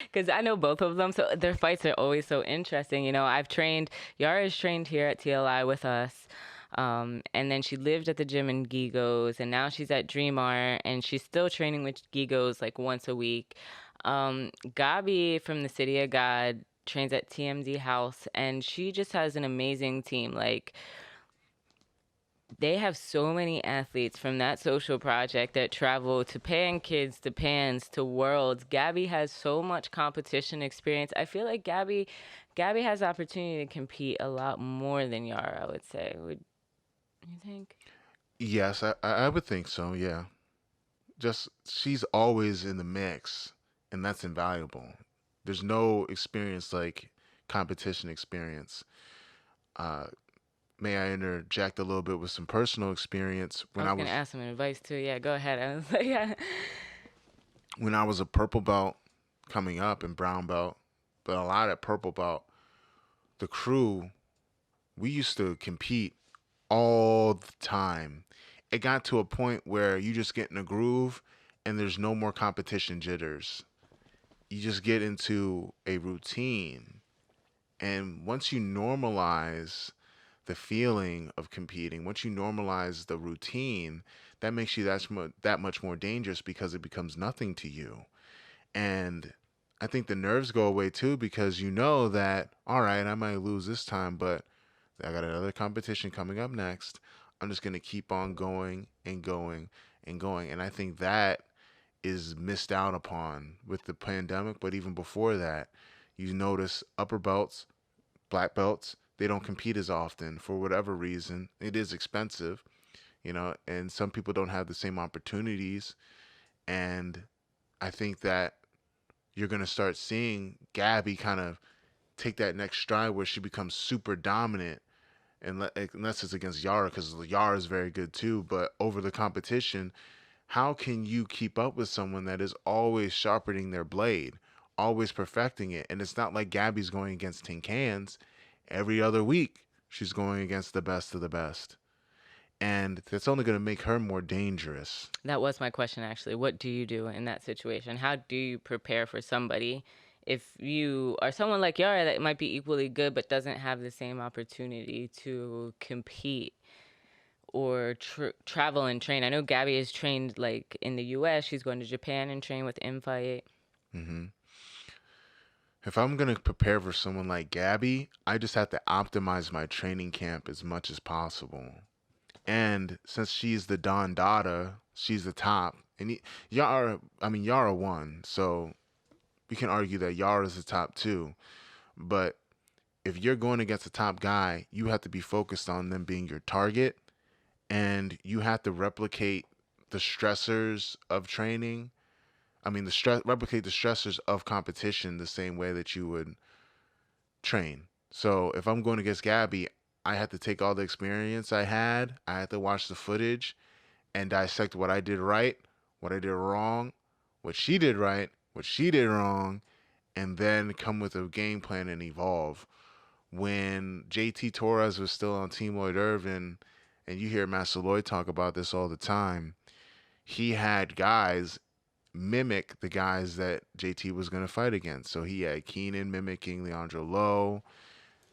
Because I know both of them, so their fights are always so interesting. Yara's trained here at TLI with us. And then she lived at the gym in Gigo's, and now she's at Dream Art, and she's still training with Gigo's like once a week. Gabi from the City of God trains at TMZ House, and she just has an amazing team. Like, they have so many athletes from that social project that travel to Pan Kids, to Pans, to Worlds. Gabby has so much competition experience. I feel like Gabby has the opportunity to compete a lot more than Yara, I would say. Would you think? Yes, I would think so. Yeah, just she's always in the mix, and that's invaluable. There's no experience like competition experience. Uh, may I interject a little bit with some personal experience? I was gonna ask some advice too. Yeah, go ahead. I was like, yeah. When I was a purple belt coming up and brown belt, but a lot at purple belt, the crew, we used to compete all the time. It got to a point where you just get in a groove and there's no more competition jitters. You just get into a routine. And once you normalize the feeling of competing, once you normalize the routine, that makes you that much more dangerous because it becomes nothing to you. And I think the nerves go away too because you know that, all right, I might lose this time, but I got another competition coming up next. I'm just going to keep on going and going and going. And I think that is missed out upon with the pandemic. But even before that, you notice upper belts, black belts, they don't compete as often for whatever reason. It is expensive, and some people don't have the same opportunities. And I think that you're going to start seeing Gabby kind of take that next stride where she becomes super dominant, and unless it's against Yara, because Yara is very good too. But over the competition, how can you keep up with someone that is always sharpening their blade, always perfecting it? And it's not like Gabby's going against tin cans. Every other week, she's going against the best of the best. And that's only going to make her more dangerous. That was my question actually. What do you do in that situation? How do you prepare for somebody if you are someone like Yara that might be equally good but doesn't have the same opportunity to compete or travel and train? I know Gabby is trained like in the US. She's going to Japan and train with Infight. hmm If I'm going to prepare for someone like Gabby, I just have to optimize my training camp as much as possible. And since she's the Don Dada, she's the top. And Yara won, so we can argue that Yara's the top too. But if you're going against a top guy, you have to be focused on them being your target, and you have to replicate the stressors of training. I mean, replicate the stressors of competition the same way that you would train. So if I'm going against Gabby, I had to take all the experience I had. I had to watch the footage and dissect what I did right, what I did wrong, what she did right, what she did wrong, and then come with a game plan and evolve. When JT Torres was still on Team Lloyd Irvin, and you hear Master Lloyd talk about this all the time, he had guys mimic the guys that JT was going to fight against. So he had Keenan mimicking Leandro Lowe.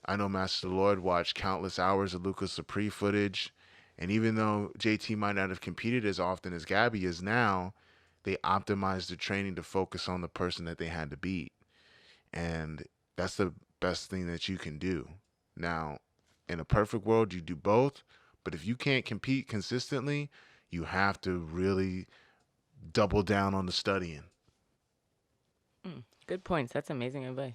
I know Master Lloyd watched countless hours of Lucas Lepre footage. And even though JT might not have competed as often as Gabby is now, they optimized the training to focus on the person that they had to beat. And that's the best thing that you can do. Now, in a perfect world, you do both. But if you can't compete consistently, you have to really double down on the studying. Good points. That's amazing advice.